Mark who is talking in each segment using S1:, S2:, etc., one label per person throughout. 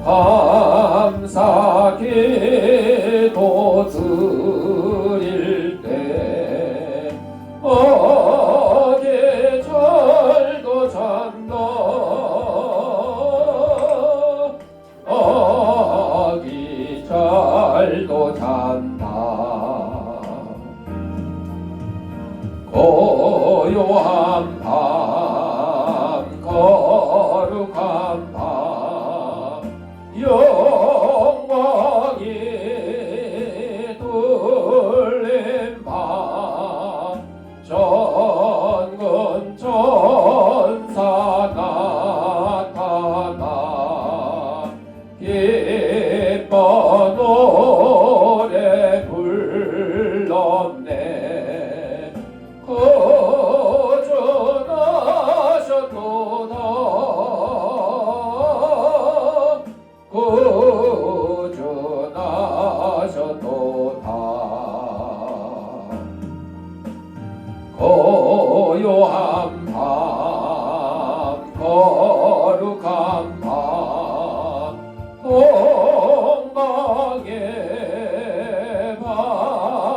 S1: 감사 기도 드릴 때 어기철도 잔다 어기철도 잔다 고요한 밤 거룩한 밤 영광이 둘린 밤 전근 천사 나타나 기뻐 노래 불렀네 구주나셨도다 구주나셨도다 고요한 밤 거룩한 밤 동방의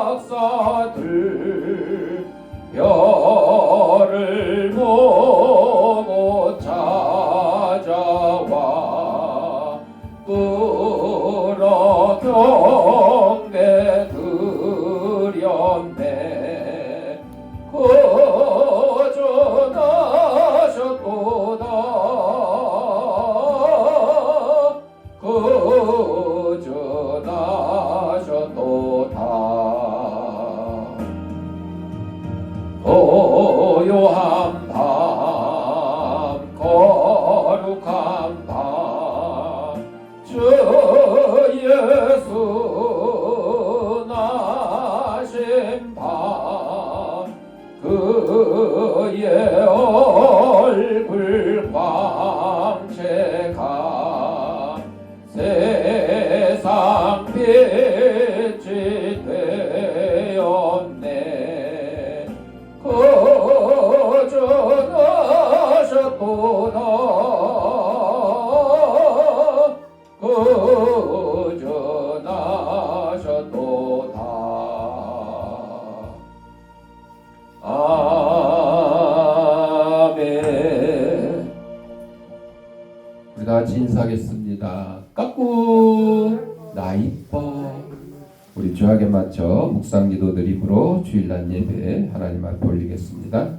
S1: 박사들 별을 보고 찾아와 불어 경배 드렸네 구주나셨도다 구주나셨도다 고요한 밤 거룩한 밤 주 예수 나신 밤 그의 얼굴 광채가 세상 빛이 되었네 구주나셨도다 구주나셨도다 아멘. 우리 다 같이 인사하겠습니다. 까꾸 나 이뻐. 우리 주약에 맞춰 묵상기도 드림으로 주일날 예배 하나님 앞에 올리겠습니다.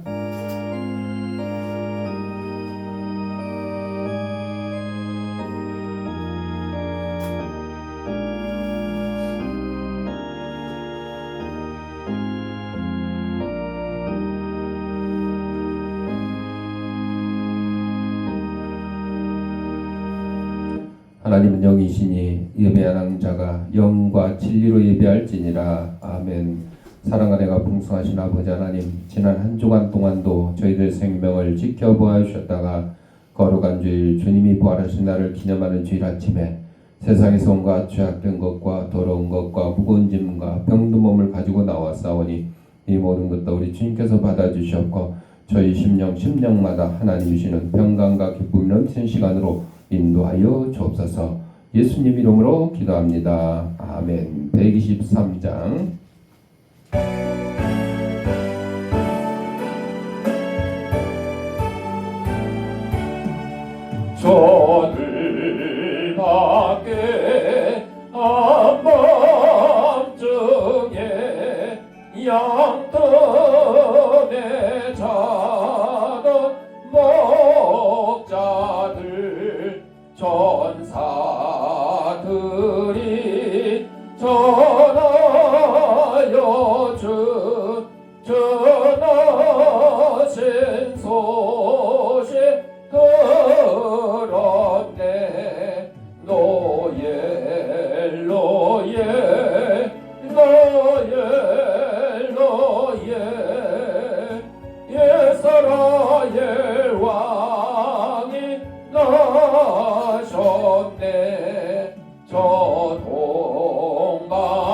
S1: 하나님은 영이시니 예배하는 자가 영과 진리로 예배할지니라. 아멘. 사랑하는 내가 풍성하신 아버지 하나님, 지난 한 주간 동안도 저희들 생명을 지켜보아 주셨다가 거룩한 주일 주님이 부활하신 날을 기념하는 주일 아침에 세상에서 온갖 죄악된 것과 더러운 것과 무거운 짐과 병든 몸을 가지고 나왔사오니 이 모든 것도 우리 주님께서 받아주셨고 저희 심령마다 하나님 주시는 평강과 기쁨이 넘치는 시간으로 인도하여 주옵소서. 예수님 이름으로 기도합니다. 아멘. 123장 저들 밖에 한밤중에 양털에 자던 목자들 전사들이 전하여 전하신 소식 들었네. 노예 예사라엘 왕이 나셨네. 저 동방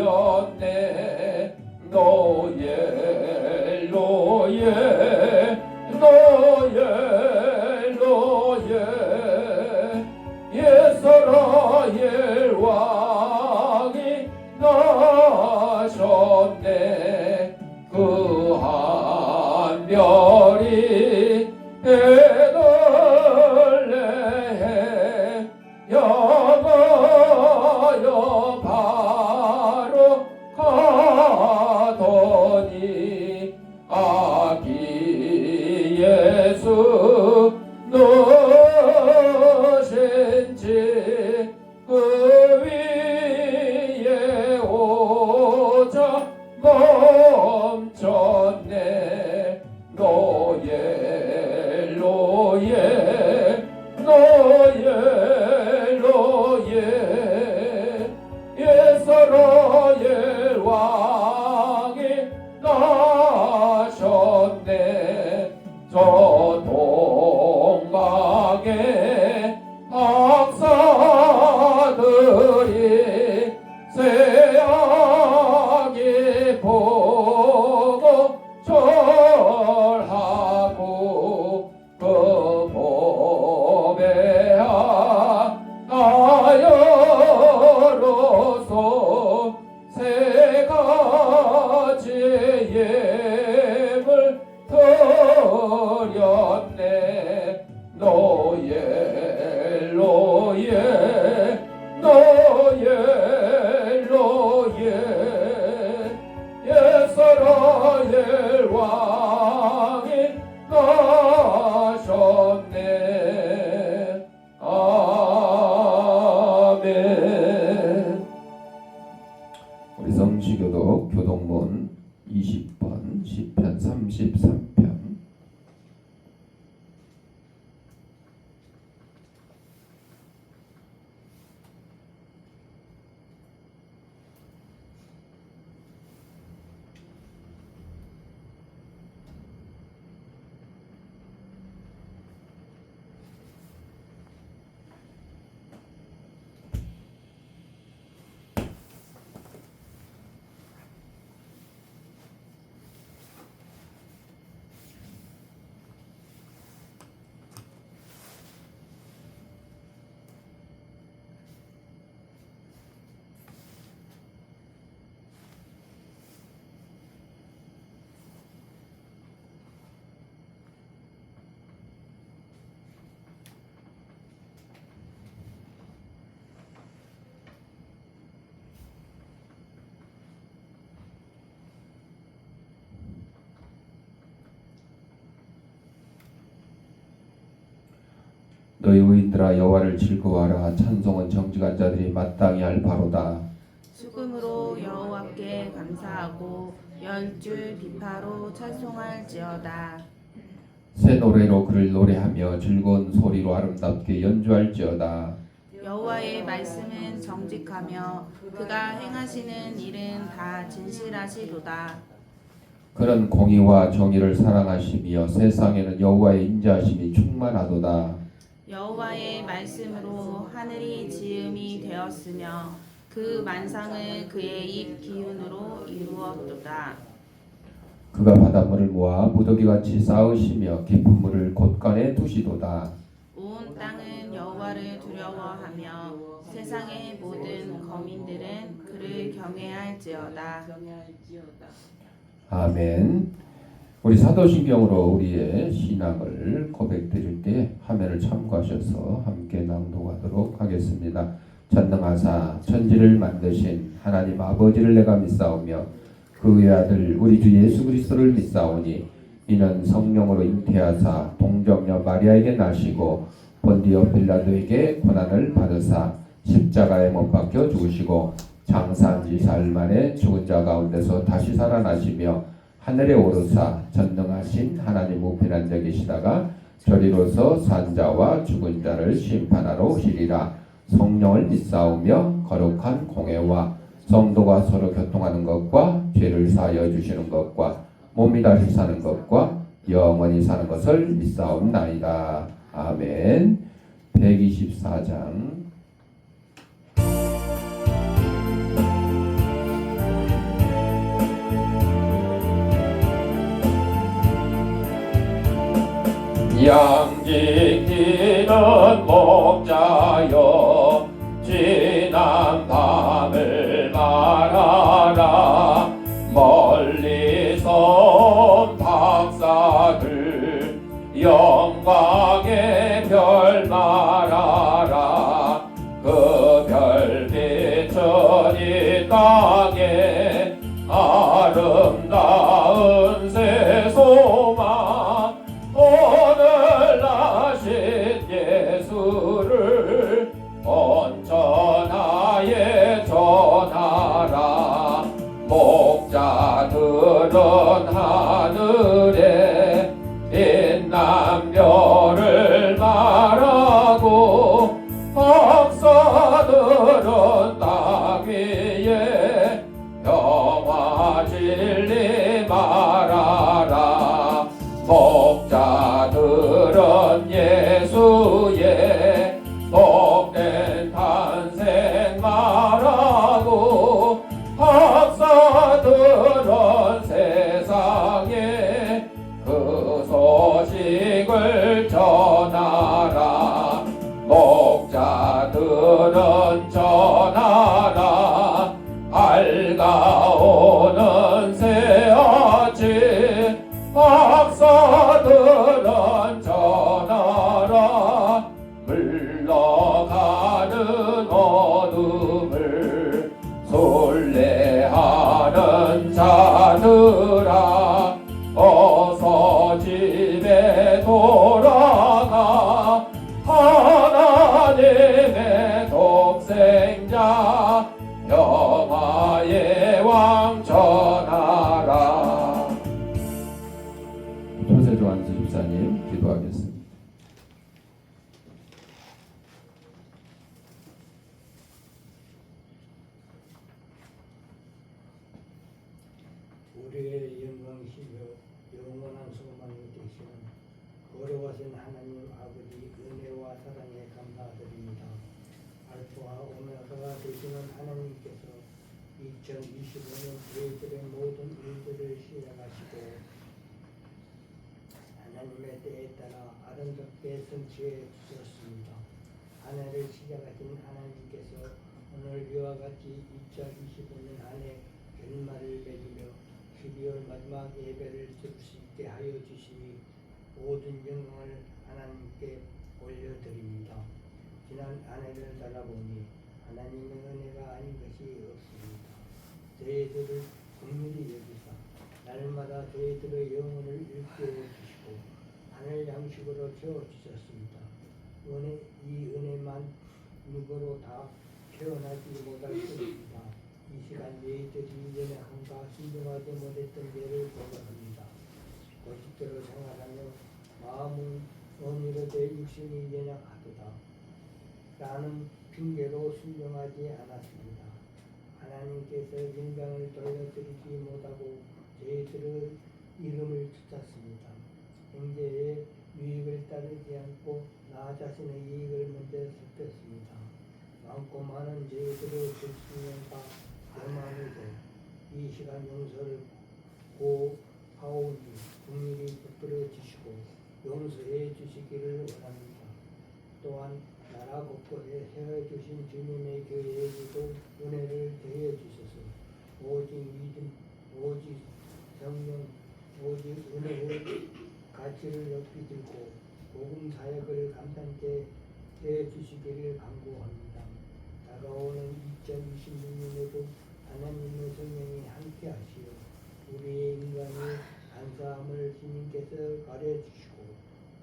S1: 나셨네 노예 노예 노예 노예 예스라엘 왕이 나셨네 그 한 별이 베들레헴 영하여 바로 가더니 아기 예수 누신지 그 위에 오자 멈췄네 노예 노예 노예 노예 예스라엘 왕이 나셨네 저 동방의 박사들이 세상이 보고 절하고 그 보배하여로서 세 가지 예물 드렸네 노예 노예 노예 노예 예스라엘 왕이 나셨네 아멘. 우리 성시교독 교독문 20번 시편 33편. 너희 의인들아 여호와를 즐거워하라 찬송은 정직한 자들이 마땅히 할 바로다.
S2: 수금으로 여호와께 감사하고 열줄 비파로 찬송할지어다.
S1: 새 노래로 그를 노래하며 즐거운 소리로 아름답게 연주할지어다.
S2: 여호와의 말씀은 정직하며 그가 행하시는 일은 다 진실하시도다.
S1: 그는 공의와 정의를 사랑하시며 세상에는 여호와의 인자하심이 충만하도다.
S2: 여호와의 말씀으로 하늘이 지음이 되었으며 그 만상을 그의 입 기운으로 이루었도다.
S1: 그가 바닷물을 모아 무더기같이 쌓으시며 깊은 물을 곳간에 두시도다.
S2: 온 땅은 여호와를 두려워하며 세상의 모든 거민들은 그를 경외할지어다.
S1: 아멘. 우리 사도신경으로 우리의 신앙을 고백드릴 때 화면을 참고하셔서 함께 낭독하도록 하겠습니다. 전능하사 천지를 만드신 하나님 아버지를 내가 믿사오며 그 외아들 우리 주 예수 그리스도를 믿사오니 이는 성령으로 잉태하사 동정녀 마리아에게 나시고 본디오 빌라도에게 고난을 받으사 십자가에 못 박혀 죽으시고 장사한 지 사흘 만에 죽은 자 가운데서 다시 살아나시며 하늘에 오르사 전능하신 하나님 우편한 자 계시다가 저리로서 산자와 죽은 자를 심판하러 오시리라. 성령을 믿사오며 거룩한 공회와 성도가 서로 교통하는 것과 죄를 사하여 주시는 것과 몸이 다시 사는 것과 영원히 사는 것을 믿사옵나이다. 아멘. 124장 양 지키는 목자여 지난 밤을 말하라 멀리서 박사들 영광의 별 말하라 그 별빛은 이 땅에 아름다운 새 소망 오늘 나신 예수를 온 천하에 전하라 목자들은 하늘에 빛난 별을 말하고 박사들은 땅 위에 평화 진리 말하라 목자들은 예수의 복된 탄생 말하고 박사들은 세상에 그 소식을 전하라 목자들은 전하라 밝아오는 새 아침 박사들은 전하라 물러가는 어둠을 순례하는 자들아 어서 집에 돌아가 하나님의 독생자 평화의 왕 전하라. 조세조 안수 집사님 기도하겠습니다.
S3: 우리의 영광이시며 영원한 소망이 되시는 거룩하신 하나님 아버지 은혜와 사랑에 감사드립니다. 알파와 오메가가 되시는 하나님께서 2025년 저희들의 모든 일들을 시작하시고 하나님의 때에 따라 아름답게 성취해 주셨습니다. 한 해를 시작하신 하나님께서 오늘 이와 같이 2025년 한 해 결말을 맺으며 12월 마지막 예배를 드릴 수 있게 하여 주시니 모든 영광을 하나님께 올려드립니다. 지난 한 해를 달아보니 하나님의 은혜가 아닌 것이 없습니다. 저희들을 긍휼히 여기사 날마다 저희들의 영혼을 일깨워 주시고 하늘 양식으로 채워주셨습니다. 이 은혜만 누구로 다 표현하지 못할 것입니다. 이 시간 저희들이 연약함과 순종하지 못했던 죄를 고백합니다. 고집대로 생활하며 마음은 언니로 내 육신이 연약하도다 라는 핑계로 순종하지 않았습니다. 하나님께서 영광을 돌려드리지 못하고 저희들의 이름을 주셨습니다. 형제의 유익을 따르지 않고 나 자신의 이익을 먼저 살폈습니다. 많고 많은 저희들의 불순종과 대만이고 이 시간 용서를 고하오니 긍휼히 베풀어 주시고 용서해 주시기를 원합니다. 또한 나라 곳곳에 세워주신 주님의 교회에게도 은혜를 더해 주셔서 오직 믿음, 오직 성령, 오직 은혜의 가치를 높이 들고 복음 사역을 감당케 해 주시기를 간구합니다. 다가오는 2026년에도 하나님의 성령이 함께 하시어 우리의 인간의 간사함을 주님께서 가려주시고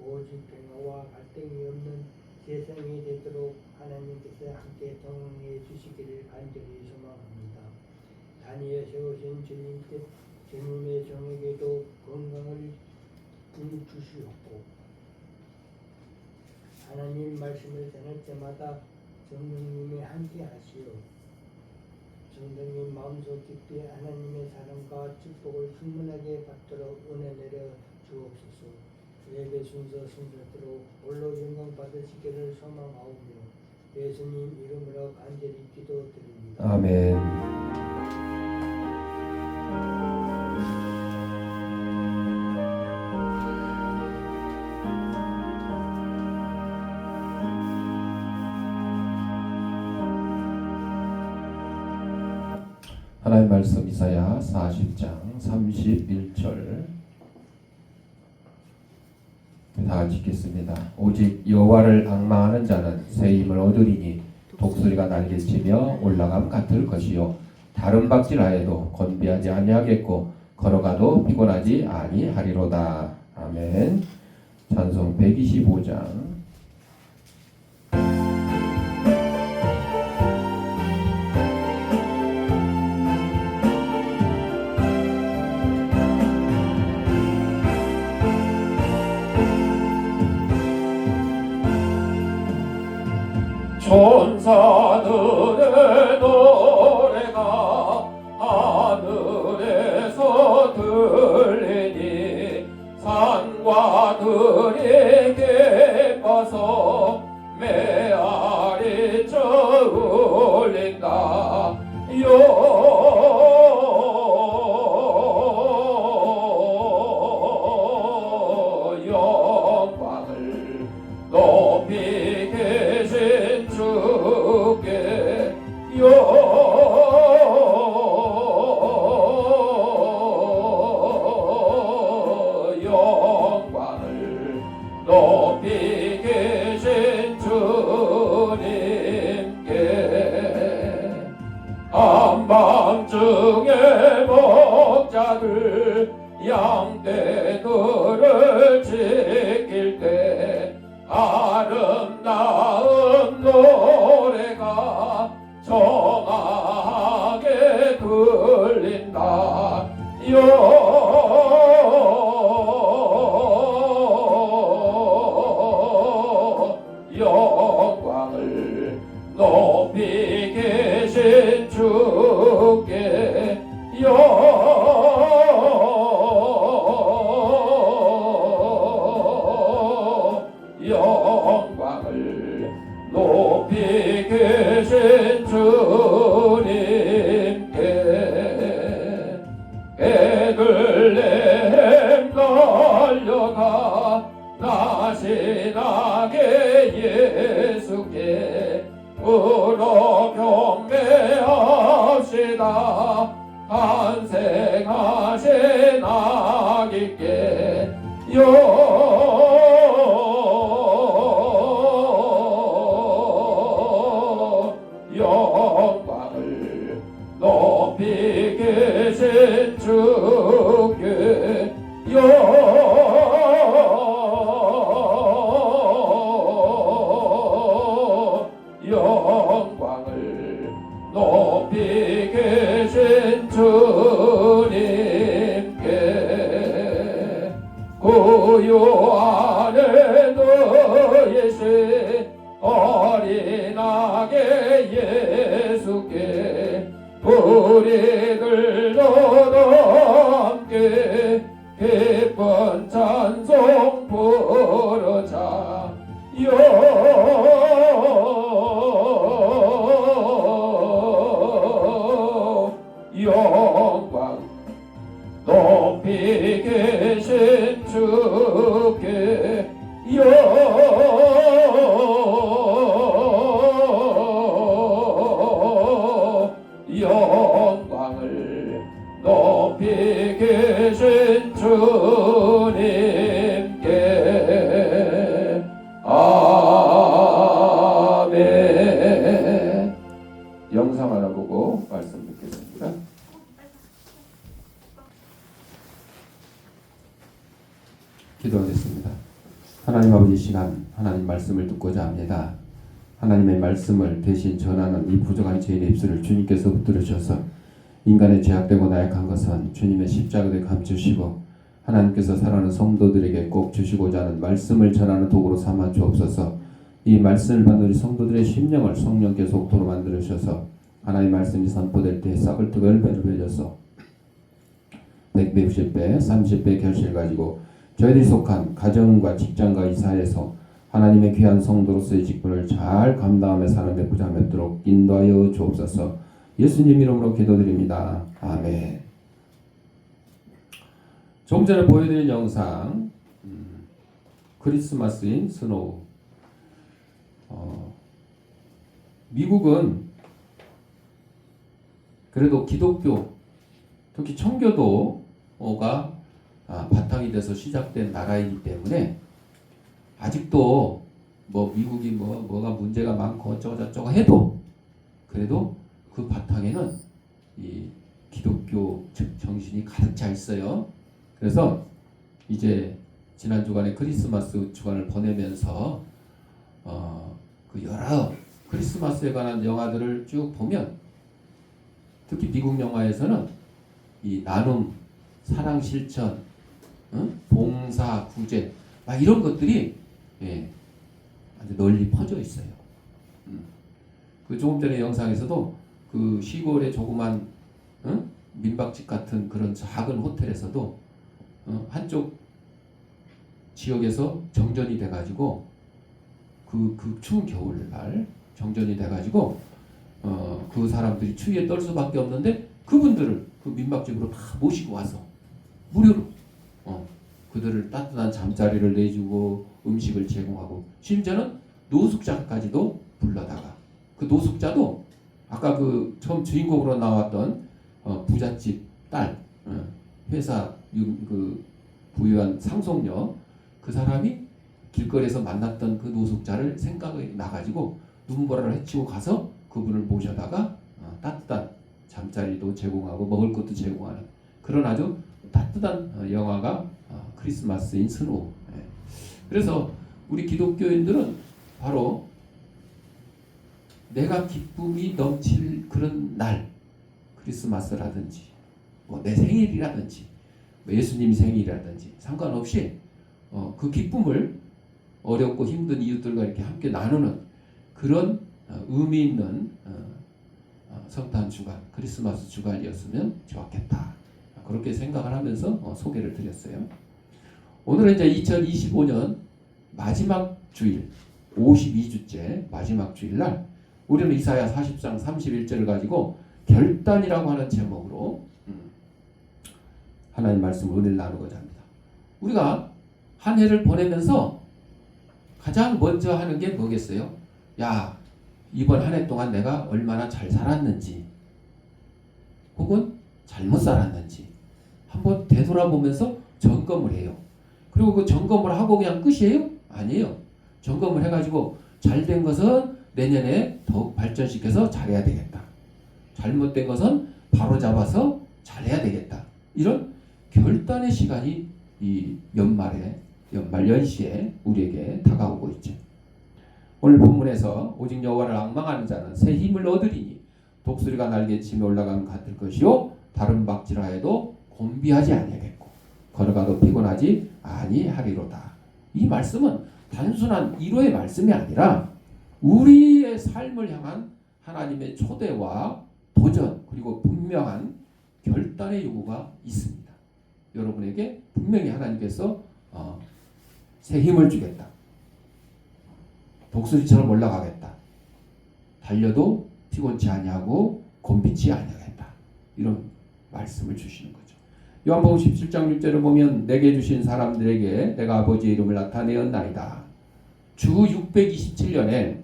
S3: 오직 평화와 갈등이 없는 세상이 되도록 하나님께서 함께 동행해 주시기를 간절히 소망합니다. 단위에 세우신 주님의 종에게도 건강을 주시옵고 하나님 말씀을 전할 때마다 성령님이 함께 하시어 성령님 마음속 깊이 하나님의 사랑과 축복을 충만하게 받도록 은혜 내려 주옵소서. 예배 순서대로 홀로 영광 받으시기를 소망하오며 예수님 이름으로 간절히 기도드립니다.
S1: 아멘. 하나님 말씀 이사야 40장 31절 다 같이 읽겠습니다. 오직 여호와를 앙망하는 자는 새 힘을 얻으리니 독수리가 날개치며 올라감 같을 것이요 다른 박질하여도 건비하지 아니하겠고 걸어가도 피곤하지 아니하리로다. 아멘. 찬송 125장. 천사들의 노래가 하늘에서 들리니 산과 들이 기뻐서 메아리 쳐울린다. 영광을 높이 계신 주께 영광을 높이 계신 주님께 한밤중에 목자들 양떼들을 지킬 때 아름다운 노래가 정하게 들린다. 영광을 높이 계신 주께 영광을 높이 계신 주님께 베들레헴 달려가 나시나게 예수께 울어 경배합시다. 탄생하신 아기께 영광을 높이 계신 주께 영광을 높이 계신 주님께 구유 안에 누이신 어린아기 예수께 우리들도 함께 기쁜 찬송 부르자. 영광 높이 계신 주께 영광을 높이 계신 주님께 아멘. 영상 하나 보고 말씀 듣겠습니다. 기도하겠습니다. 하나님 아버지, 시간 하나님 말씀을 듣고자 합니다. 하나님의 말씀을 대신 전하는 이 부족한 저희의 입술을 주님께서 붙들으셔서 인간의 죄악되고 나약한 것은 주님의 십자가에 감추시고 하나님께서 사랑하는 성도들에게 꼭 주시고자 하는 말씀을 전하는 도구로 삼아 주옵소서. 이 말씀을 받는 우리 성도들의 심령을 성령께서 옥토로 만들으셔서 하나님의 말씀이 선포될 때 싹을 뜨걸 배를 배져서 100배, 90배, 30배 결실을 가지고 저희들이 속한 가정과 직장과 이 사회에서 하나님의 귀한 성도로서의 직분을 잘 감당하며 사는 데 부자맺도록 인도하여 주옵소서. 예수님 이름으로 기도드립니다. 아멘. 조금 전에 보여드린 영상 크리스마스인 스노우. 미국은 그래도 기독교, 특히 청교도가 바탕이 돼서 시작된 나라이기 때문에 아직도 뭐 미국이 뭐가 문제가 많고 어쩌고저쩌고 해도 그래도 그 바탕에는 이 기독교 정신이 가득 차 있어요. 그래서 이제 지난 주간에 크리스마스 주간을 보내면서 그 여러 크리스마스에 관한 영화들을 쭉 보면 특히 미국 영화에서는 이 나눔, 사랑 실천, 봉사, 구제 막 이런 것들이 아주 널리 퍼져 있어요. 그 조금 전에 영상에서도 그 시골의 조그만 민박집 같은 그런 작은 호텔에서도 한쪽 지역에서 정전이 돼가지고 그 추운 겨울날 정전이 돼가지고 그 사람들이 추위에 떨 수밖에 없는데 그분들을 그 민박집으로 다 모시고 와서 무료로 그들을 따뜻한 잠자리를 내주고 음식을 제공하고 심지어는 노숙자까지도 불러다가 그 노숙자도 아까 그 처음 주인공으로 나왔던 부잣집 딸 회사 그 부유한 상속녀 그 사람이 길거리에서 만났던 그 노숙자를 생각이 나가지고 눈보라를 헤치고 가서 그분을 모셔다가 따뜻한 잠자리도 제공하고 먹을 것도 제공하는 그런 아주 따뜻한 영화가 크리스마스인 스노우. 그래서 우리 기독교인들은 바로 내가 기쁨이 넘칠 그런 날 크리스마스라든지 뭐 내 생일이라든지 뭐 예수님 생일이라든지 상관없이 그 기쁨을 어렵고 힘든 이웃들과 이렇게 함께 나누는 그런 의미 있는 성탄 주간, 크리스마스 주간이었으면 좋았겠다. 그렇게 생각을 하면서 소개를 드렸어요. 오늘은 이제 2025년 마지막 주일, 52주째 마지막 주일날 우리는 이사야 40장 31절을 가지고 결단이라고 하는 제목으로 하나님 말씀을 은혜를 나누고자 합니다. 우리가 한 해를 보내면서 가장 먼저 하는 게 뭐겠어요? 야, 이번 한 해 동안 내가 얼마나 잘 살았는지 혹은 잘못 살았는지 한번 되돌아보면서 점검을 해요. 그리고 그 점검을 하고 그냥 끝이에요? 아니에요. 점검을 해가지고 잘된 것은 내년에 더욱 발전시켜서 잘해야 되겠다. 잘못된 것은 바로잡아서 잘해야 되겠다. 이런 결단의 시간이 이 연말 연시에 우리에게 다가오고 있죠. 오늘 본문에서 오직 여호와를 앙망하는 자는 새 힘을 얻으리니 독수리가 날개치며 올라가면 같을 것이요 다른 박질하여도 곤비하지 아니하겠고 걸어가도 피곤하지 아니하리로다. 이 말씀은 단순한 위로의 말씀이 아니라 우리의 삶을 향한 하나님의 초대와 도전 그리고 분명한 결단의 요구가 있습니다. 여러분에게 분명히 하나님께서 새 힘을 주겠다. 독수리처럼 올라가겠다. 달려도 피곤치 아니하고 곤비치 아니하겠다. 이런 말씀을 주시는 거죠. 요한복음 17장 6절을 보면 내게 주신 사람들에게 내가 아버지의 이름을 나타내었나이다. 주 627년에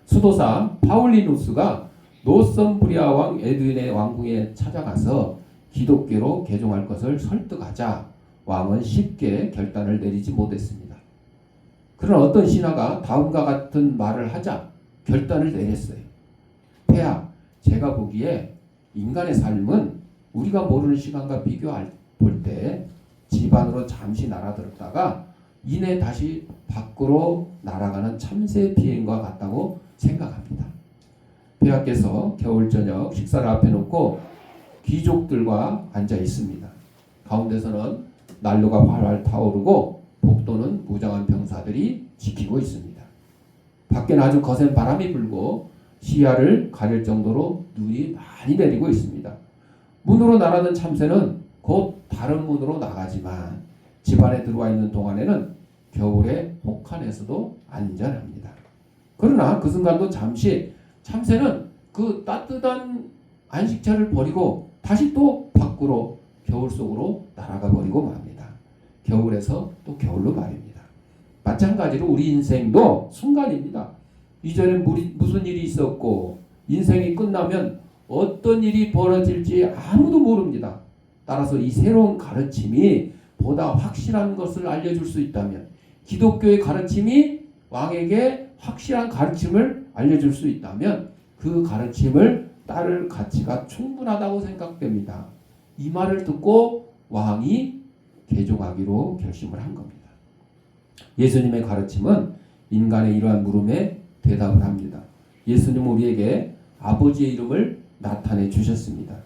S1: 수도사 파울리누스가 노썸브리아 왕 에드윈의 왕궁에 찾아가서 기독교로 개종할 것을 설득하자 왕은 쉽게 결단을 내리지 못했습니다. 그러나 어떤 신하가 다음과 같은 말을 하자 결단을 내렸어요. 폐하, 제가 보기에 인간의 삶은 우리가 모르는 시간과 비교할 때 집안으로 잠시 날아들었다가 이내 다시 밖으로 날아가는 참새 비행과 같다고 생각합니다. 폐하께서 겨울 저녁 식사를 앞에 놓고 귀족들과 앉아 있습니다. 가운데서는 난로가 활활 타오르고 복도는 무장한 병사들이 지키고 있습니다. 밖에는 아주 거센 바람이 불고 시야를 가릴 정도로 눈이 많이 내리고 있습니다. 문으로 날아든 참새는 곧 다른 문으로 나가지만 집 안에 들어와 있는 동안에는 겨울의 혹한에서도 안전합니다. 그러나 그 순간도 잠시 참새는 그 따뜻한 안식처를 버리고 다시 또 밖으로 겨울 속으로 날아가 버리고 맙니다. 겨울에서 또 겨울로 말입니다. 마찬가지로 우리 인생도 순간입니다. 이전에 무슨 일이 있었고 인생이 끝나면 어떤 일이 벌어질지 아무도 모릅니다. 따라서 이 새로운 가르침이 보다 확실한 것을 알려줄 수 있다면, 기독교의 가르침이 왕에게 확실한 가르침을 알려줄 수 있다면 그 가르침을 따를 가치가 충분하다고 생각됩니다. 이 말을 듣고 왕이 개종하기로 결심을 한 겁니다. 예수님의 가르침은 인간의 이러한 물음에 대답을 합니다. 예수님은 우리에게 아버지의 이름을 나타내 주셨습니다.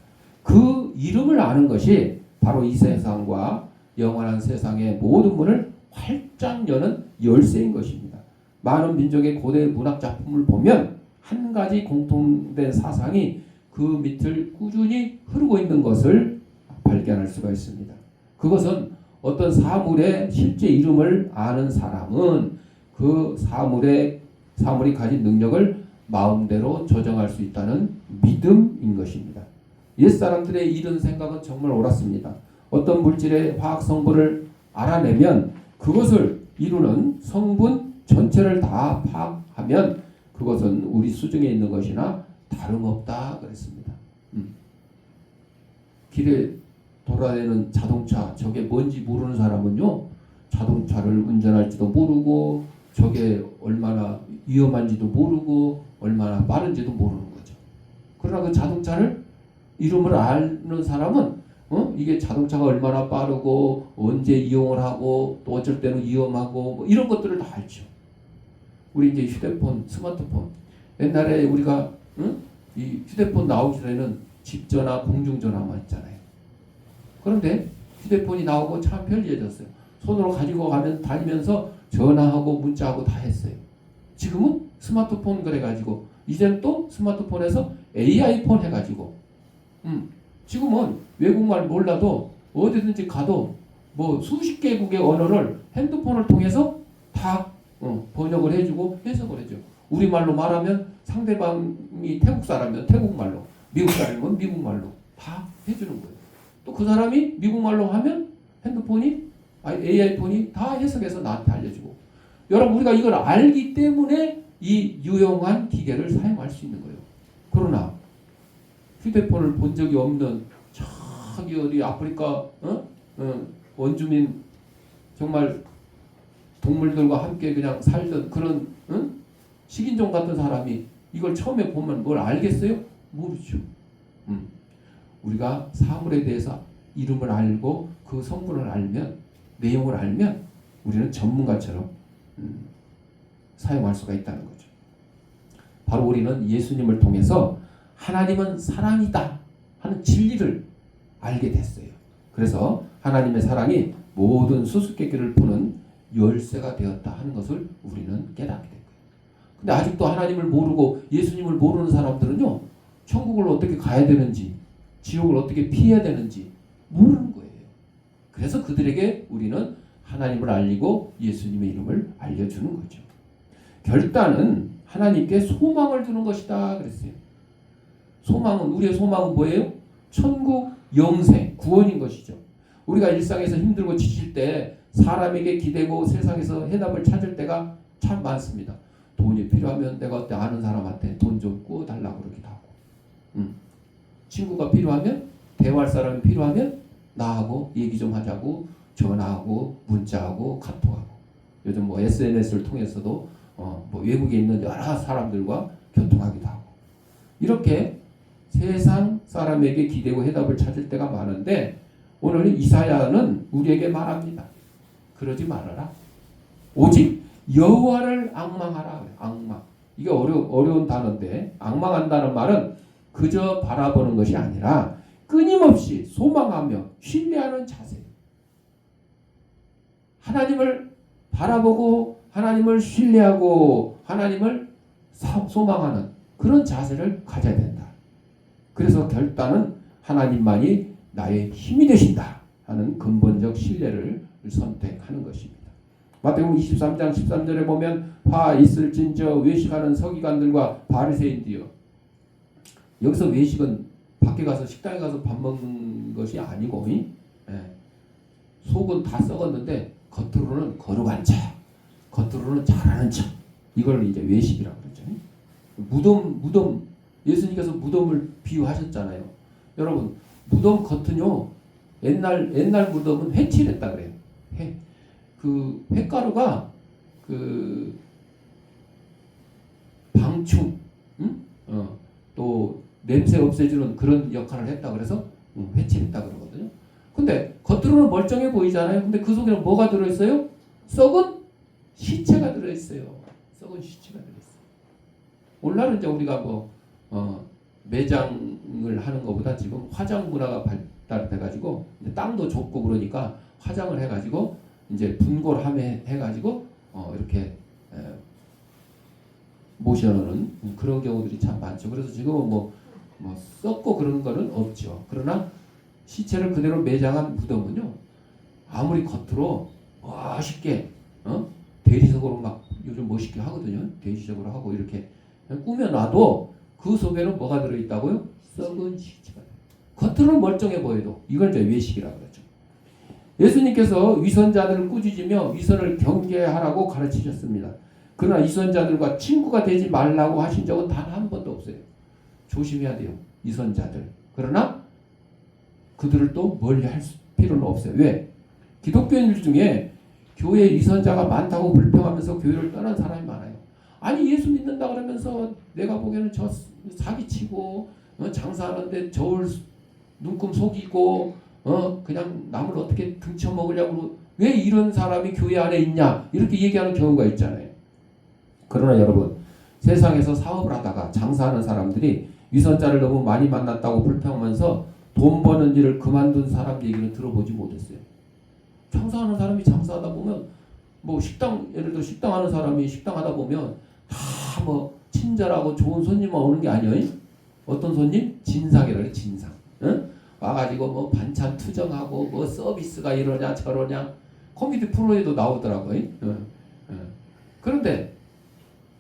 S1: 그 이름을 아는 것이 바로 이 세상과 영원한 세상의 모든 문을 활짝 여는 열쇠인 것입니다. 많은 민족의 고대 문학 작품을 보면 한 가지 공통된 사상이 그 밑을 꾸준히 흐르고 있는 것을 발견할 수가 있습니다. 그것은 어떤 사물의 실제 이름을 아는 사람은 그 사물이 가진 능력을 마음대로 조정할 수 있다는 믿음인 것입니다. 옛사람들의 이런 생각은 정말 옳았습니다. 어떤 물질의 화학 성분을 알아내면 그것을 이루는 성분 전체를 다 파악하면 그것은 우리 수중에 있는 것이나 다름없다 그랬습니다. 길에 돌아다니는 자동차, 저게 뭔지 모르는 사람은요, 자동차를 운전할지도 모르고 저게 얼마나 위험한지도 모르고 얼마나 빠른지도 모르는 거죠. 그러나 그 자동차를 이름을 아는 사람은 이게 자동차가 얼마나 빠르고 언제 이용을 하고 또 어쩔 때는 위험하고 뭐 이런 것들을 다 알죠. 우리 이제 휴대폰, 스마트폰, 옛날에 우리가 이 휴대폰 나오기 전에는 집전화, 공중전화만 있잖아요. 그런데 휴대폰이 나오고 참 편리해졌어요. 손으로 가지고 가면 다니면서 전화하고 문자하고 다 했어요. 지금은 스마트폰 그래가지고 이제는 또 스마트폰에서 AI폰 해가지고 지금은 외국말 몰라도 어디든지 가도 뭐 수십 개국의 언어를 핸드폰을 통해서 다 번역을 해주고 해석을 해줘. 우리말로 말하면 상대방이 태국 사람이면 태국말로, 미국 사람이면 미국말로 다 해주는 거예요. 또 그 사람이 미국말로 하면 AI폰이 다 해석해서 나한테 알려주고. 여러분, 우리가 이걸 알기 때문에 이 유용한 기계를 사용할 수 있는 거예요. 그러나 휴대폰을 본 적이 없는 저기 어디 아프리카 원주민, 정말 동물들과 함께 그냥 살던 그런 식인종 같은 사람이 이걸 처음에 보면 뭘 알겠어요? 모르죠. 우리가 사물에 대해서 이름을 알고 그 성분을 알면, 내용을 알면 우리는 전문가처럼 사용할 수가 있다는 거죠. 바로 우리는 예수님을 통해서 하나님은 사랑이다 하는 진리를 알게 됐어요. 그래서 하나님의 사랑이 모든 수수께끼를 푸는 열쇠가 되었다 하는 것을 우리는 깨닫게 된 거예요. 근데 아직도 하나님을 모르고 예수님을 모르는 사람들은요, 천국을 어떻게 가야 되는지, 지옥을 어떻게 피해야 되는지 모르는 거예요. 그래서 그들에게 우리는 하나님을 알리고 예수님의 이름을 알려주는 거죠. 결단은 하나님께 소망을 두는 것이다 그랬어요. 우리의 소망은 뭐예요? 천국, 영생, 구원인 것이죠. 우리가 일상에서 힘들고 지칠 때 사람에게 기대고 세상에서 해답을 찾을 때가 참 많습니다. 돈이 필요하면 내가 어때 아는 사람한테 돈 좀 구워달라고 그러기도 하고, 친구가 필요하면, 대화할 사람이 필요하면 나하고 얘기 좀 하자고 전화하고 문자하고 카톡하고, 요즘 뭐 SNS를 통해서도 뭐 외국에 있는 여러 사람들과 교통하기도 하고, 이렇게 세상 사람에게 기대고 해답을 찾을 때가 많은데 오늘 이사야는 우리에게 말합니다. 그러지 말아라. 오직 여호와를 앙망하라. 앙망. 이게 어려운 단어인데, 앙망한다는 말은 그저 바라보는 것이 아니라 끊임없이 소망하며 신뢰하는 자세. 하나님을 바라보고 하나님을 신뢰하고 하나님을 소망하는 그런 자세를 가져야 된다. 그래서 결단은 하나님만이 나의 힘이 되신다 하는 근본적 신뢰를 선택하는 것입니다. 마태복음 23장 13절에 보면 화 있을진저 외식하는 서기관들과 바리새인들이여. 여기서 외식은 밖에 가서 식당에 가서 밥 먹는 것이 아니고, 속은 다 썩었는데 겉으로는 거룩한 척, 겉으로는 잘하는 척, 이걸 이제 외식이라고 그러죠. 무덤 예수님께서 무덤을 비유하셨잖아요. 여러분, 무덤 겉은요, 옛날 무덤은 회칠했다 그래요. 그 횟가루가 그 방충, 또 냄새 없애주는 그런 역할을 했다 그래서 회칠했다 그러거든요. 근데 겉으로는 멀쩡해 보이잖아요. 근데 그 속에는 뭐가 들어있어요? 썩은 시체가 들어있어요. 썩은 시체가 들어있어요. 오늘날은 이제 우리가 뭐 매장을 하는 것보다 지금 화장 문화가 발달돼가지고 땅도 좁고 그러니까 화장을 해가지고 이제 분골함에 해가지고 이렇게 모셔놓는 그런 경우들이 참 많죠. 그래서 지금은 뭐 썩고 그런 거는 없죠. 그러나 시체를 그대로 매장한 무덤은요, 아무리 겉으로 멋있게 대리석으로 막 요즘 멋있게 하거든요. 대리석으로 하고 이렇게 꾸며놔도 그 속에는 뭐가 들어있다고요? 썩은 시체가. 겉으로는 멀쩡해 보여도 이걸 이제 외식이라고 그러죠. 예수님께서 위선자들을 꾸짖으며 위선을 경계하라고 가르치셨습니다. 그러나 위선자들과 친구가 되지 말라고 하신 적은 단 한 번도 없어요. 조심해야 돼요. 위선자들. 그러나 그들을 또 멀리 할 필요는 없어요. 왜? 기독교인들 중에 교회에 위선자가 많다고 불평하면서 교회를 떠난 사람이 많아요. 아니 예수 믿는다 그러면서 내가 보기에는 저 사기치고 장사하는데 저울 눈금 속이고 그냥 남을 어떻게 등쳐먹으려고 왜 이런 사람이 교회 안에 있냐 이렇게 얘기하는 경우가 있잖아요. 그러나 여러분, 세상에서 사업을 하다가 장사하는 사람들이 위선자를 너무 많이 만났다고 불평하면서 돈 버는 일을 그만둔 사람 얘기는 들어보지 못했어요. 장사하는 사람이 장사하다 보면 뭐 식당, 예를 들어 식당 하는 사람이 식당 하다 보면 다 뭐 친절하고 좋은 손님만 오는 게 아니에요. 어떤 손님? 진상이라 그래, 진상. 응? 와가지고 뭐 반찬 투정하고 뭐 서비스가 이러냐 저러냐 코미디 프로에도 나오더라고요. 그런데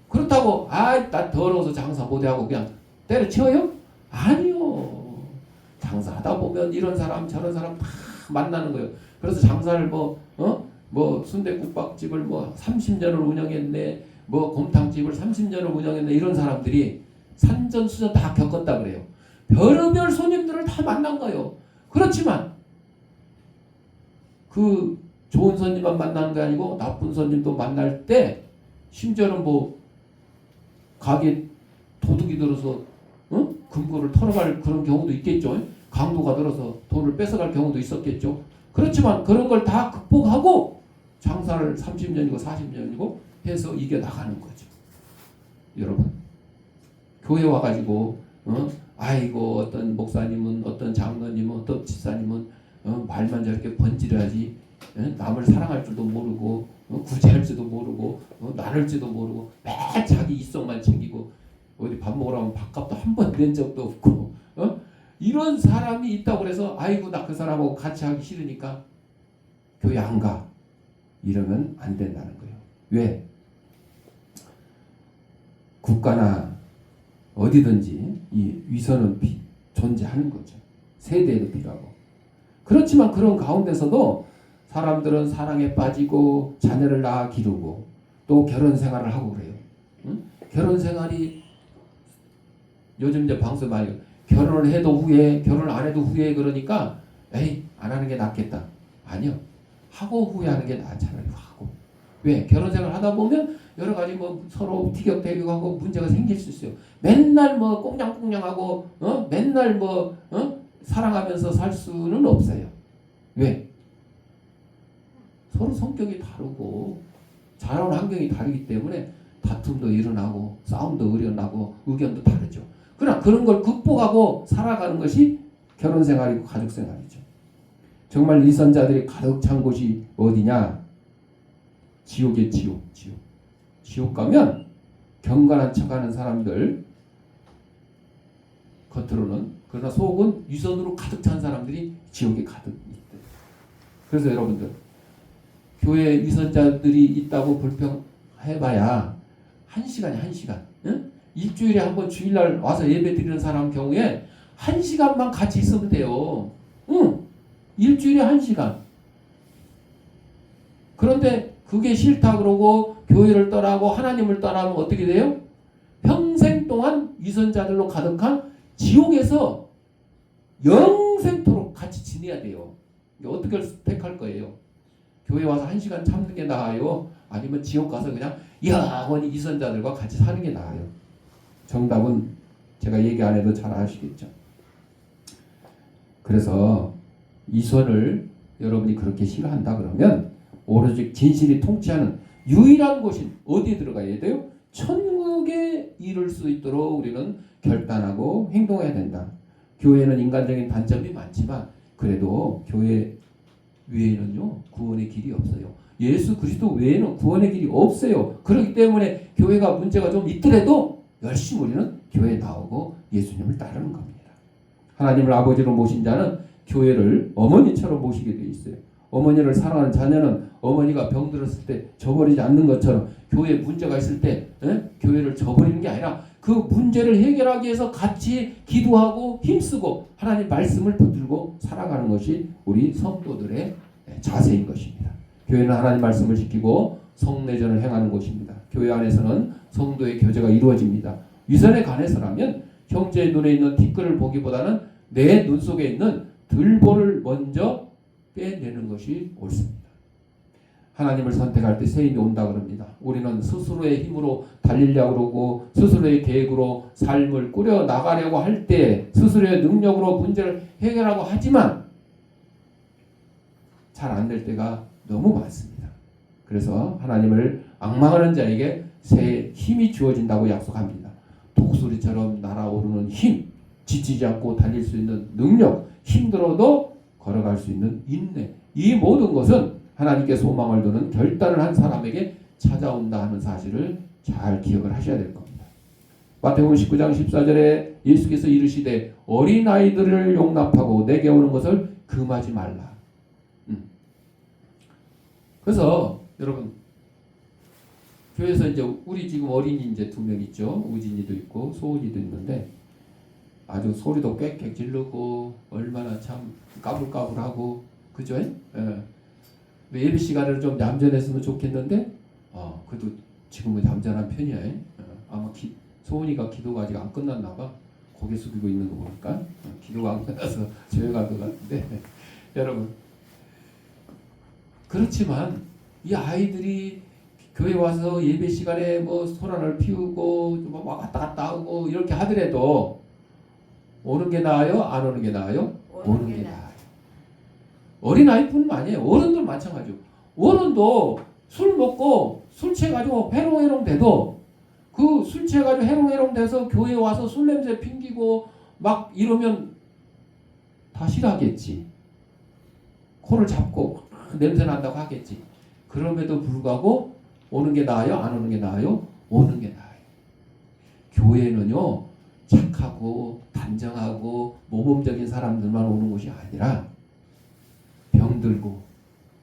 S1: 그렇다고 나 더러워서 장사 못하고 그냥 때려치워요? 아니요. 장사하다 보면 이런 사람 저런 사람 다 만나는 거예요. 그래서 장사를 뭐 순댓국밥집을 뭐 30년을 운영했네, 뭐 곰탕집을 30년을 운영했네, 이런 사람들이 산전수전 다 겪었다 그래요. 별의별 손님들을 다 만난 거예요. 그렇지만 그 좋은 손님만 만나는 게 아니고 나쁜 손님도 만날 때 심지어는 뭐 가게 도둑이 들어서 금고를 털어갈 그런 경우도 있겠죠. 강도가 들어서 돈을 뺏어갈 경우도 있었겠죠. 그렇지만 그런 걸 다 극복하고 장사를 30년이고 40년이고 해서 이겨나가는 거죠. 여러분, 교회 와가지고 아이고 어떤 목사님은 어떤 장로님은 어떤 집사님은 말만 저렇게 번지르하지 남을 사랑할 줄도 모르고 구제할 줄도 모르고 나눌 줄도 모르고 매일 자기 이성만 챙기고 어디 밥 먹으러 가면 밥값도 한 번 낸 적도 없고 이런 사람이 있다고 그래서 아이고 나 그 사람하고 같이 하기 싫으니까 교회 안 가. 이러면 안 된다는 거예요. 왜? 국가나 어디든지 이 위선은 존재하는 거죠. 세대에도 필요하고. 그렇지만 그런 가운데서도 사람들은 사랑에 빠지고 자녀를 낳아 기르고 또 결혼 생활을 하고 그래요. 결혼 생활이 요즘 이제 방송 많이 결혼을 해도 후회, 결혼 안 해도 후회 그러니까 에이 안 하는 게 낫겠다. 아니요. 하고 후회하는 게 나아. 차라리 하고. 왜? 결혼 생활 하다 보면 여러 가지 뭐 서로 티격태격하고 문제가 생길 수 있어요. 맨날 뭐 꽁냥꽁냥하고 맨날 뭐 사랑하면서 살 수는 없어요. 왜? 서로 성격이 다르고 자라온 환경이 다르기 때문에 다툼도 일어나고 싸움도 일어나고 의견도 다르죠. 그러나 그런 걸 극복하고 살아가는 것이 결혼 생활이고 가족 생활이죠. 정말 위선자들이 가득 찬 곳이 어디냐? 지옥의 지옥. 지옥 가면 경건한 척하는 사람들 겉으로는 그러나 속은 위선으로 가득 찬 사람들이 지옥에 가득 있대. 그래서 여러분들 교회에 위선자들이 있다고 불평해봐야 1시간이 1시간. 응? 일주일에 한 번 주일날 와서 예배 드리는 사람 경우에 1시간만 같이 있으면 돼요. 응. 일주일에 1시간. 그런데 그게 싫다 그러고 교회를 떠나고 하나님을 떠나면 어떻게 돼요? 평생 동안 위선자들로 가득한 지옥에서 영생토록 같이 지내야 돼요. 어떻게 택할 거예요? 교회 와서 1시간 참는 게 나아요? 아니면 지옥 가서 그냥 영원히 위선자들과 같이 사는 게 나아요? 정답은 제가 얘기 안 해도 잘 아시겠죠. 그래서 위선을 여러분이 그렇게 싫어한다 그러면 오로지 진실이 통치하는 유일한 곳인 어디에 들어가야 돼요? 천국에 이룰 수 있도록 우리는 결단하고 행동해야 된다. 교회는 인간적인 단점이 많지만 그래도 교회 외에는요 구원의 길이 없어요. 예수 그리스도 외에는 구원의 길이 없어요. 그렇기 때문에 교회가 문제가 좀 있더라도 열심히 우리는 교회에 나오고 예수님을 따르는 겁니다. 하나님을 아버지로 모신 자는 교회를 어머니처럼 모시게 돼 있어요. 어머니를 사랑하는 자녀는 어머니가 병들었을 때 저버리지 않는 것처럼 교회에 문제가 있을 때 교회를 저버리는 게 아니라 그 문제를 해결하기 위해서 같이 기도하고 힘쓰고 하나님 말씀을 붙들고 살아가는 것이 우리 성도들의 자세인 것입니다. 교회는 하나님 말씀을 지키고 성내전을 행하는 곳입니다. 교회 안에서는 성도의 교제가 이루어집니다. 위선에 관해서라면 형제의 눈에 있는 티끌을 보기보다는 내 눈 속에 있는 들보를 먼저 빼내는 것이 옳습니다. 하나님을 선택할 때 새 힘이 온다 그럽니다. 우리는 스스로의 힘으로 달리려고 그러고 스스로의 계획으로 삶을 꾸려 나가려고 할 때 스스로의 능력으로 문제를 해결하고 하지만 잘 안 될 때가 너무 많습니다. 그래서 하나님을 앙망하는 자에게 새 힘이 주어진다고 약속합니다. 독수리처럼 날아오르는 힘, 지치지 않고 달릴 수 있는 능력, 힘들어도 걸어갈 수 있는 인내, 이 모든 것은 하나님께 소망을 두는 결단을 한 사람에게 찾아온다 하는 사실을 잘 기억을 하셔야 될 겁니다. 마태복음 19장 14절에 예수께서 이르시되 어린아이들을 용납하고 내게 오는 것을 금하지 말라. 그래서 여러분 교회에서 이제 우리 지금 어린이 이제 2명 있죠. 우진이도 있고 소은이도 있는데 아주 소리도 꽥꽥 지르고 얼마나 참 까불까불하고 그죠? 예배 시간을 좀 얌전했으면 좋겠는데 그래도 지금은 얌전한 편이야. 아마 소은이가 기도가 아직 안 끝났나 봐. 고개 숙이고 있는 거 보니까 기도가 안 끝나서 조용한 것 같은데 여러분 그렇지만 이 아이들이 교회 와서 예배 시간에 뭐 소란을 피우고 뭐 왔다 갔다 하고 이렇게 하더라도 오는 게 나아요? 안 오는 게 나아요? 오는 게 나아요. 어린아이뿐만 아니에요. 어른도 마찬가지고 어른도 술 먹고 술 취해가지고 해롱해롱 돼도 그 술 취해가지고 해롱해롱 돼서 교회에 와서 술 냄새 핑기고 막 이러면 다 싫어하겠지. 코를 잡고 냄새 난다고 하겠지. 그럼에도 불구하고 오는 게 나아요? 안 오는 게 나아요? 오는 게 나아요. 교회는요 착하고 단정하고 모범적인 사람들만 오는 곳이 아니라 병들고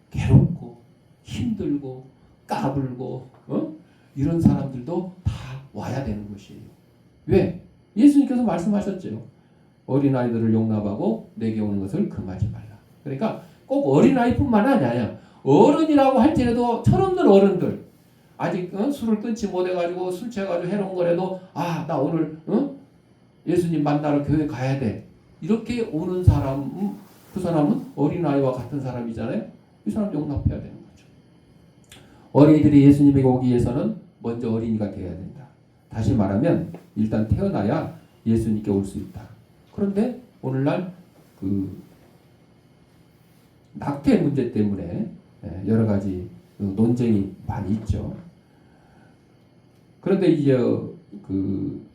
S1: 괴롭고 힘들고 까불고 이런 사람들도 다 와야 되는 것이에요. 왜? 예수님께서 말씀하셨죠. 어린아이들을 용납하고 내게 오는 것을 금하지 말라. 그러니까 꼭 어린아이뿐만 아니야. 어른이라고 할지라도 철없는 어른들 아직 술을 끊지 못해가지고 술 취해가지고 해놓은 거라도 나 오늘 예수님 만나러 교회 가야 돼. 이렇게 오는 사람 그 사람은 어린아이와 같은 사람이잖아요. 이 사람 용납해야 되는 거죠. 어린이들이 예수님에게 오기 위해서는 먼저 어린이가 되어야 된다. 다시 말하면 일단 태어나야 예수님께 올 수 있다. 그런데 오늘날 그 낙태 문제 때문에 여러 가지 논쟁이 많이 있죠. 그런데 이제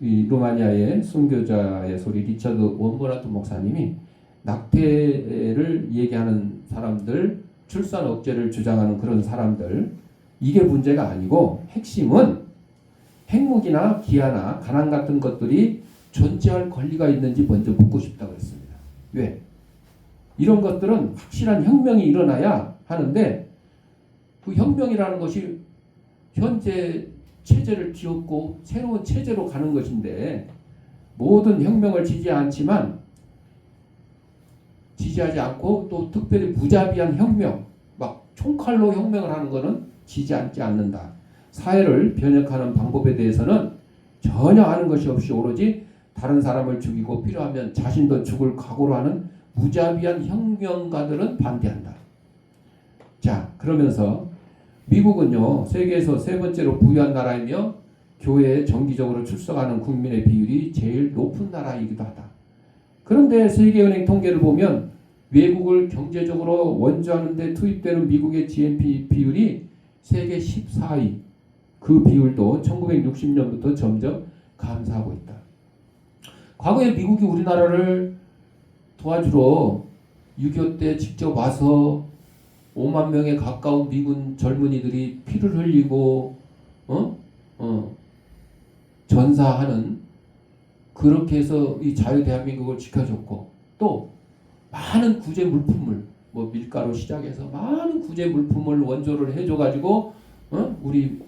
S1: 이 루마니아의 순교자의 소리 리처드 원버라트 목사님이 낙태를 얘기하는 사람들, 출산 억제를 주장하는 그런 사람들, 이게 문제가 아니고 핵심은 핵무기나 기아나 가난 같은 것들이 존재할 권리가 있는지 먼저 묻고 싶다고 했습니다. 왜? 이런 것들은 확실한 혁명이 일어나야 하는데 그 혁명이라는 것이 현재 체제를 뒤엎고 새로운 체제로 가는 것인데 모든 혁명을 지지하지 않고 또 특별히 무자비한 혁명, 막 총칼로 혁명을 하는 것은 지지하지 않는다. 사회를 변혁하는 방법에 대해서는 전혀 아는 것이 없이 오로지 다른 사람을 죽이고 필요하면 자신도 죽을 각오로 하는 무자비한 혁명가들은 반대한다. 자, 그러면서 미국은요, 세계에서 세 번째로 부유한 나라이며 교회에 정기적으로 출석하는 국민의 비율이 제일 높은 나라이기도 하다. 그런데 세계은행 통계를 보면 외국을 경제적으로 원조하는 데 투입되는 미국의 GNP 비율이 세계 14위. 그 비율도 1960년부터 점점 감소하고 있다. 과거에 미국이 우리나라를 도와주러 6.25 때 직접 와서 5만 명에 가까운 미군 젊은이들이 피를 흘리고 전사하는, 그렇게 해서 이 자유 대한민국을 지켜줬고, 또 많은 구제 물품을, 뭐 밀가루 시작해서 많은 구제 물품을 원조를 해줘가지고 우리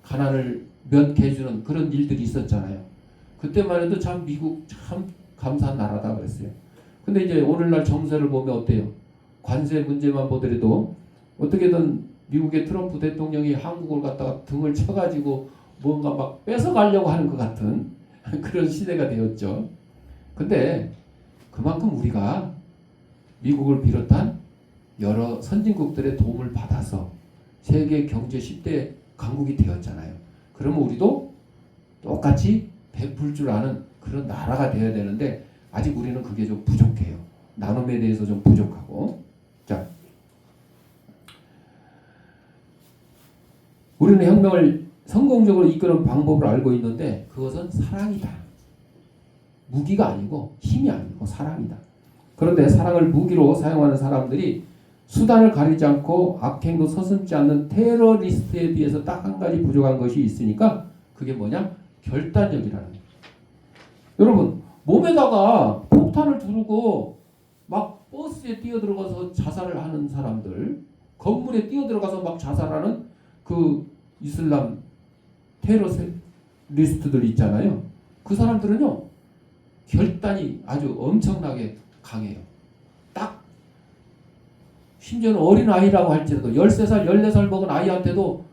S1: 가난을 면케해주는 그런 일들이 있었잖아요. 그때만 해도 참 미국 참 감사한 나라다 그랬어요. 근데 이제 오늘날 정세를 보면 어때요? 관세 문제만 보더라도 어떻게든 미국의 트럼프 대통령이 한국을 갖다가 등을 쳐가지고 뭔가 막 뺏어가려고 하는 것 같은 그런 시대가 되었죠. 근데 그만큼 우리가 미국을 비롯한 여러 선진국들의 도움을 받아서 세계 경제 10대 강국이 되었잖아요. 그러면 우리도 똑같이 베풀 줄 아는 그런 나라가 되어야 되는데 아직 우리는 그게 좀 부족해요. 나눔에 대해서 좀 부족하고. 자, 우리는 혁명을 성공적으로 이끄는 방법을 알고 있는데 그것은 사랑이다. 무기가 아니고 힘이 아니고 사랑이다. 그런데 사랑을 무기로 사용하는 사람들이 수단을 가리지 않고 악행도 서슴지 않는 테러리스트에 비해서 딱 한 가지 부족한 것이 있으니까 그게 뭐냐? 결단력이라는 거예요. 여러분, 몸에다가 폭탄을 두르고 막 버스에 뛰어들어가서 자살을 하는 사람들, 건물에 뛰어들어가서 막 자살하는 그 이슬람 테러리스트들 있잖아요. 그 사람들은요, 결단이 아주 엄청나게 강해요. 딱 심지어는 어린아이라고 할지라도 13살, 14살 먹은 아이한테도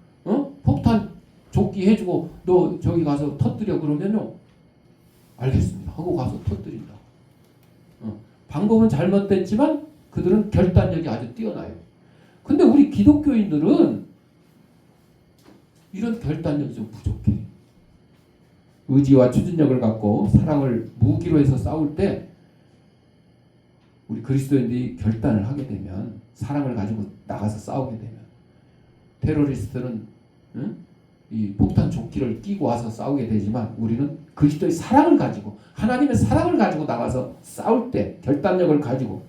S1: 폭탄 조끼 해주고 너 저기 가서 터뜨려 그러면요, 알겠습니다 하고 가서 터뜨린다. 방법은 잘못됐지만 그들은 결단력이 아주 뛰어나요. 근데 우리 기독교인들은 이런 결단력이 좀 부족해. 의지와 추진력을 갖고 사랑을 무기로 해서 싸울 때 우리 그리스도인들이 결단을 하게 되면, 사랑을 가지고 나가서 싸우게 되면, 테러리스트는 이 폭탄 조끼를 끼고 와서 싸우게 되지만 우리는 그리스도의 사랑을 가지고, 하나님의 사랑을 가지고 나가서 싸울 때 결단력을 가지고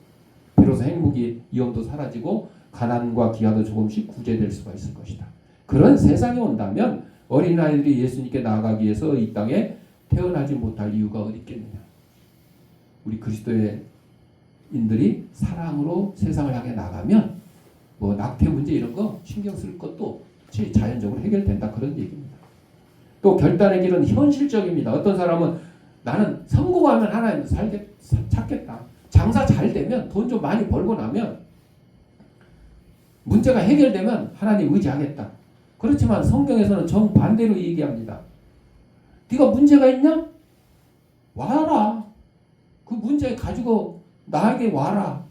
S1: 비로소 행복이 위험도 사라지고 가난과 기아도 조금씩 구제될 수가 있을 것이다. 그런 세상이 온다면 어린아이들이 예수님께 나아가기 위해서 이 땅에 태어나지 못할 이유가 어디 있겠느냐. 우리 그리스도의 인들이 사랑으로 세상을 향해 나가면 뭐 낙태 문제 이런 거 신경 쓸 것도 자연적으로 해결된다, 그런 얘기입니다. 또 결단의 길은 현실적입니다. 어떤 사람은 나는 성공하면 하나님 찾겠다. 장사 잘 되면 돈 좀 많이 벌고 나면 문제가 해결되면 하나님 의지하겠다. 그렇지만 성경에서는 정반대로 얘기합니다. 네가 문제가 있냐? 와라. 그 문제 가지고 나에게 와라.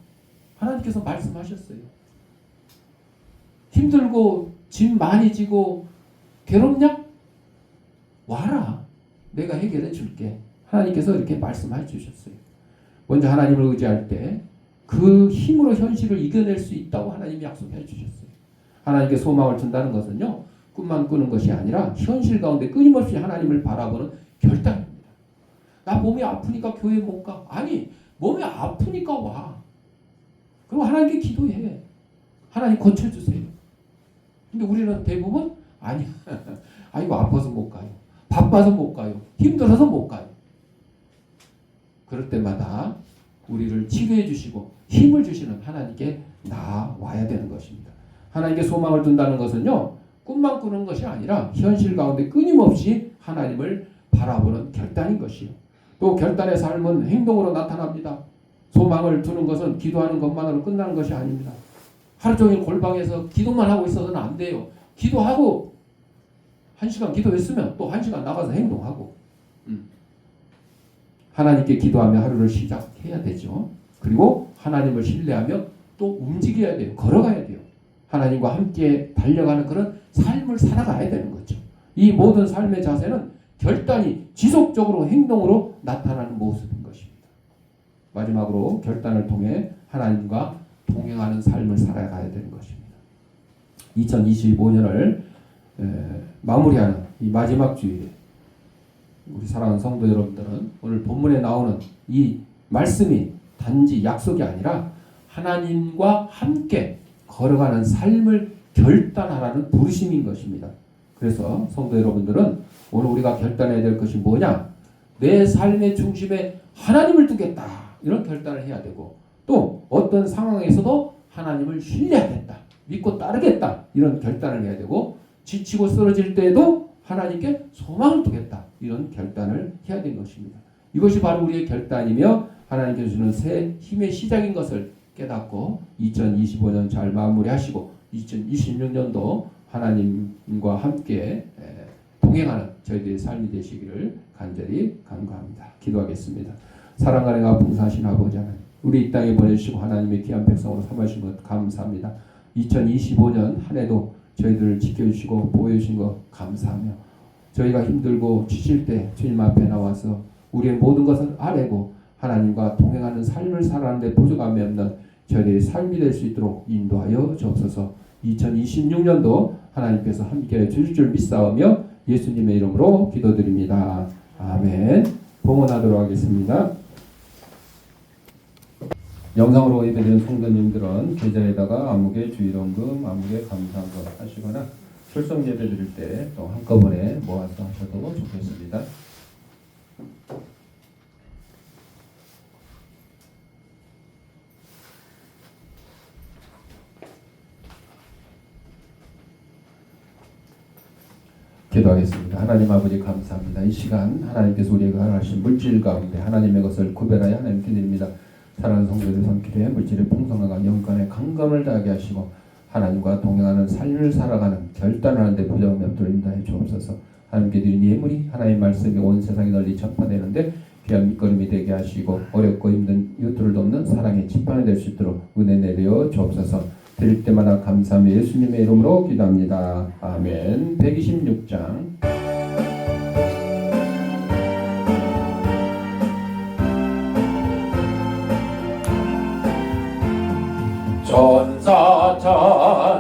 S1: 하나님께서 말씀하셨어요. 힘들고 짐 많이 지고 괴롭냐? 와라. 내가 해결해 줄게. 하나님께서 이렇게 말씀해 주셨어요. 먼저 하나님을 의지할 때 그 힘으로 현실을 이겨낼 수 있다고 하나님이 약속해 주셨어요. 하나님께 소망을 준다는 것은요, 꿈만 꾸는 것이 아니라 현실 가운데 끊임없이 하나님을 바라보는 결단입니다. 나 몸이 아프니까 교회 못 가. 아니, 몸이 아프니까 와. 그리고 하나님께 기도해. 하나님 고쳐주세요. 근데 우리는 대부분 아니, 아이고 아파서 못 가요. 바빠서 못 가요. 힘들어서 못 가요. 그럴 때마다 우리를 치료해 주시고 힘을 주시는 하나님께 나와야 되는 것입니다. 하나님께 소망을 둔다는 것은요, 꿈만 꾸는 것이 아니라 현실 가운데 끊임없이 하나님을 바라보는 결단인 것이요. 또 결단의 삶은 행동으로 나타납니다. 소망을 두는 것은 기도하는 것만으로 끝나는 것이 아닙니다. 하루 종일 골방에서 기도만 하고 있어서는 안 돼요. 기도하고 1시간 기도했으면 또 1시간 나가서 행동하고 하나님께 기도하며 하루를 시작해야 되죠. 그리고 하나님을 신뢰하며 또 움직여야 돼요. 걸어가야 돼요. 하나님과 함께 달려가는 그런 삶을 살아가야 되는 거죠. 이 모든 삶의 자세는 결단이 지속적으로 행동으로 나타나는 모습인 것입니다. 마지막으로 결단을 통해 하나님과 동행하는 삶을 살아가야 되는 것입니다. 2025년을 마무리하는 이 마지막 주일에 우리 사랑하는 성도 여러분들은 오늘 본문에 나오는 이 말씀이 단지 약속이 아니라 하나님과 함께 걸어가는 삶을 결단하라는 부르심인 것입니다. 그래서 성도 여러분들은 오늘 우리가 결단해야 될 것이 뭐냐? 내 삶의 중심에 하나님을 두겠다. 이런 결단을 해야 되고 또 어떤 상황에서도 하나님을 신뢰하겠다. 믿고 따르겠다. 이런 결단을 해야 되고 지치고 쓰러질 때에도 하나님께 소망을 두겠다. 이런 결단을 해야 되는 것입니다. 이것이 바로 우리의 결단이며 하나님께서 주는 새 힘의 시작인 것을 깨닫고 2025년 잘 마무리하시고 2026년도 하나님과 함께 동행하는 저희들의 삶이 되시기를 간절히 간구합니다. 기도하겠습니다. 사랑과 은혜가 풍성하신 아버지 하나님, 우리 이 땅에 보내주시고 하나님의 귀한 백성으로 삼으신 것 감사합니다. 2025년 한 해도 저희들을 지켜주시고 보호해주신 것 감사하며 저희가 힘들고 지칠 때 주님 앞에 나와서 우리의 모든 것을 아뢰고 하나님과 동행하는 삶을 살아가는데 부족함이 없는 저희들의 삶이 될 수 있도록 인도하여 주옵소서. 2026년도 하나님께서 함께해 주실 줄 믿사오며 예수님의 이름으로 기도드립니다. 아멘. 봉헌하도록 하겠습니다. 영상으로 예배드리는 성도님들은 계좌에다가 아무개 주일원금, 아무개 감사한금 하시거나 출석 예배 드릴 때 또 한꺼번에 모아서 하셔도 좋겠습니다. 기도하겠습니다. 하나님 아버지 감사합니다. 이 시간 하나님께서 우리가 하신 물질 가운데 하나님의 것을 구별하여 하나님께 드립니다. 사랑하는 성도들 손길에 물질의 풍성함과 영광의 강감을 다하게 하시고 하나님과 동행하는 삶을 살아가는 결단하는 데 부족함이 없도록 인도해 주옵소서. 하나님께 드린 예물이 하나님의 말씀이 온 세상에 널리 전파되는데 귀한 밑거름이 되게 하시고 어렵고 힘든 이웃들을 돕는 사랑의 지팡이 될 수 있도록 은혜 내려 주옵소서. 드릴 때마다 감사하며 예수님의 이름으로 기도합니다. 아멘. 126장
S4: 전사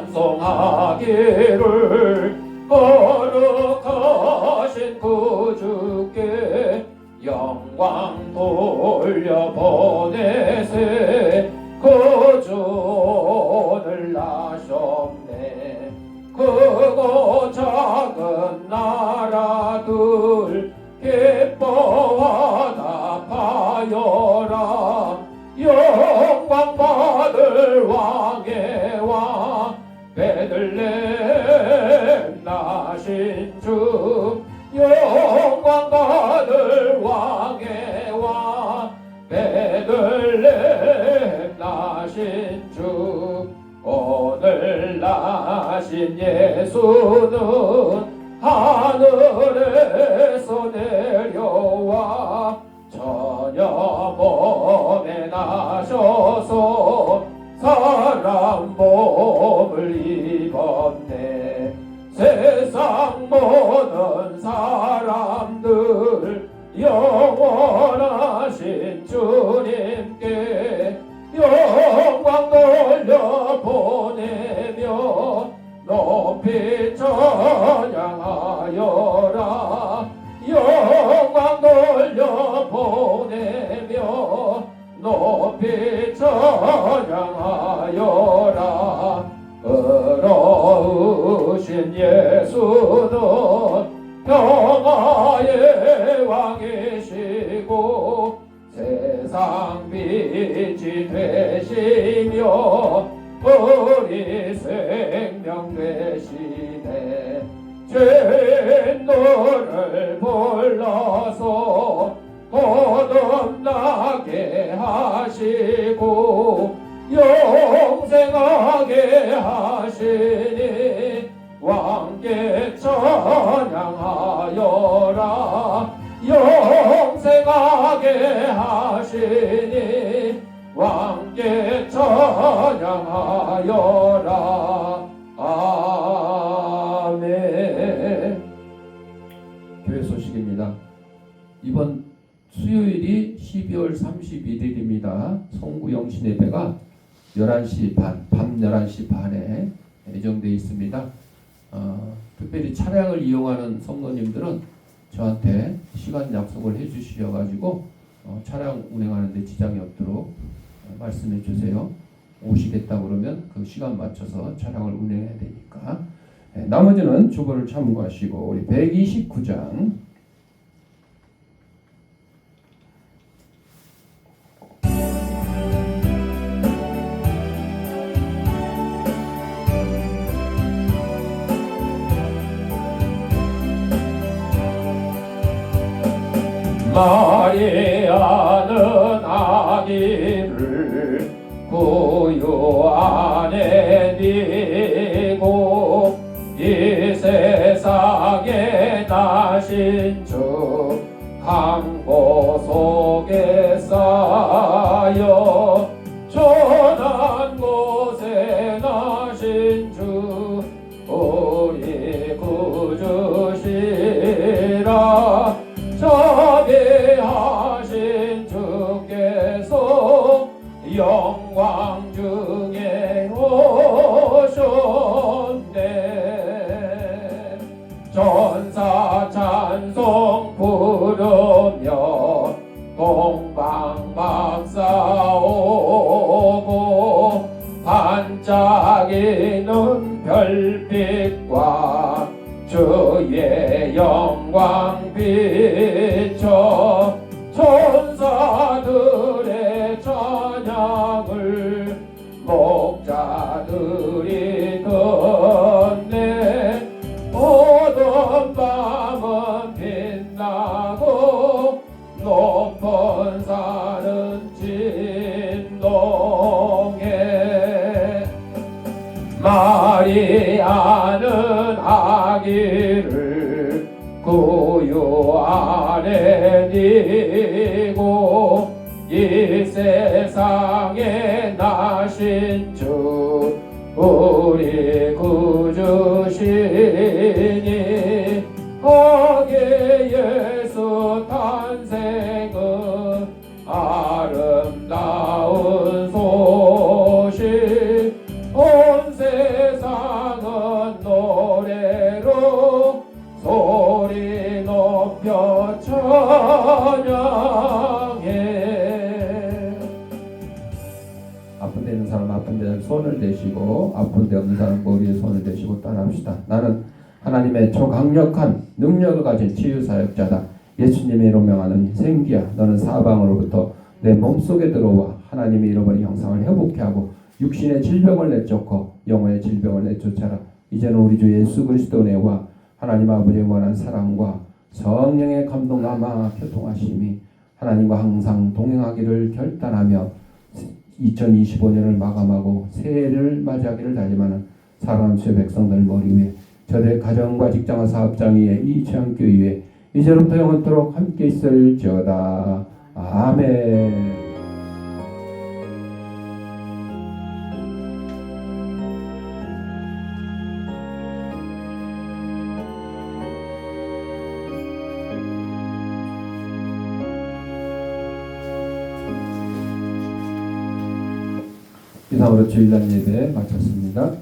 S4: 찬송하기를 거룩하신 구주께 영광 돌려보내세. 구주를 나셨네. 크고 작은 나라들 기뻐하다 파여라. 영광 받을 왕의 왕 베들레헴 나신 주. 영광 받을 왕의 왕 베들레헴 나신 주. 오늘 나신 예수는 하늘에서 내려와 전혀 몸에 나셔서 사람 몸을 입었네. 세상 모든 사람들 영원하신 주님께 영광 돌려보내며 높이 찬양하여라. 영광 돌려보내며 높이 찬양하여라. 의로우신 예수는 평화의 왕이시고 세상 빛이 되시며 우리 생명 되시네. 죄인 너를 불러서 거듭나게 하시고 영생하게 하시니 왕께 찬양
S1: 성구 영신 예배가 11시 반, 밤 11시 반에 예정되어 있습니다. 특별히 차량을 이용하는 성도님들은 저한테 시간 약속을 해주셔가지고 차량 운행하는 데 지장이 없도록 말씀해 주세요. 오시겠다 그러면 그 시간 맞춰서 차량을 운행해야 되니까. 나머지는 주보를 참고하시고 우리 129장
S4: 마리아는 아기를 구유 안에 뉘고 이 세상에 나신 주 강고 속에 쌓여 천한 곳에 나신 주 우리 구주시라. 자비하신 주께서 영광 중에 오셨네. 전사 찬송 부르며 동방박사 오고 반짝이는 별빛과 주의 영광 비춰 천사들의 찬양을 목자들이 듣네. 어두운 밤은 빛나고 높은 산은 진동해. 마리아는 아기를 구유 안에 뉘고 이 세상에 나신 주 우리 구주시니 아기 예수 탄생은 아름다운 소식. 온 세상은 노래로 소리 높여 찬양해.
S1: 아픈 데 있는 사람 아픈 데 손을 대시고 아픈 데 없는 사람 머리에 손을 대시고 따라합시다. 나는 하나님의 초강력한 능력을 가진 치유사역자다. 예수님의 이름으로 명하는 생기야. 너는 사방으로부터 내 몸속에 들어와 하나님의 잃어버린 형상을 회복해 하고 육신의 질병을 내쫓고 영혼의 질병을 내쫓아라. 이제는 우리 주 예수 그리스도 내와 하나님 아버지의 원한 사랑과 성령의 감동 남아 교통하심이 하나님과 항상 동행하기를 결단하며 2025년을 마감하고 새해를 맞이하기를 다짐하는 사랑하는 주의 백성들 머리 위에 저들의 가정과 직장과 사업장 위에 이 최한교 위에 이제부터 영원토록 함께 있을지어다. 아멘. 이상으로 주일날 예배 마쳤습니다.